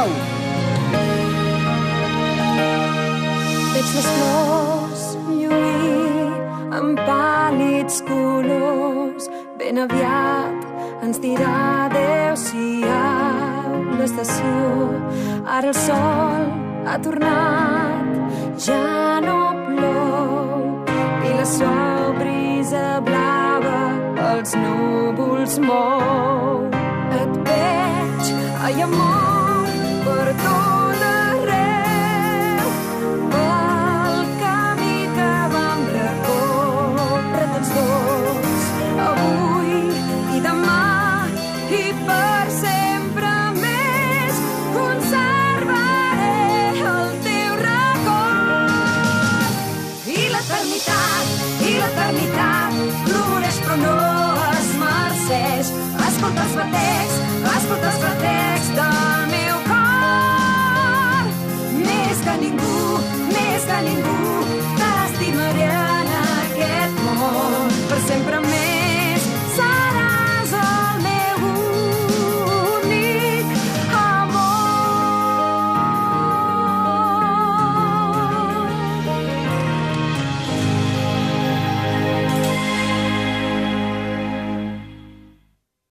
Sisplau. Veig les flors lluir amb pàl·lids colors. Ben aviat ens dirà adéu-siau l'estació. Ara el sol ha tornat, ja no plou, i la suau brisa blava els núvols mou. Et veig, ai amor, per tot arreu, pel camí que vam recórrer tots dos, avui i demà i per sempre més. Conservaré el teu record. I l'eternitat floreix però no es marceix. Escolta els batecs del meu cor. Més que ningú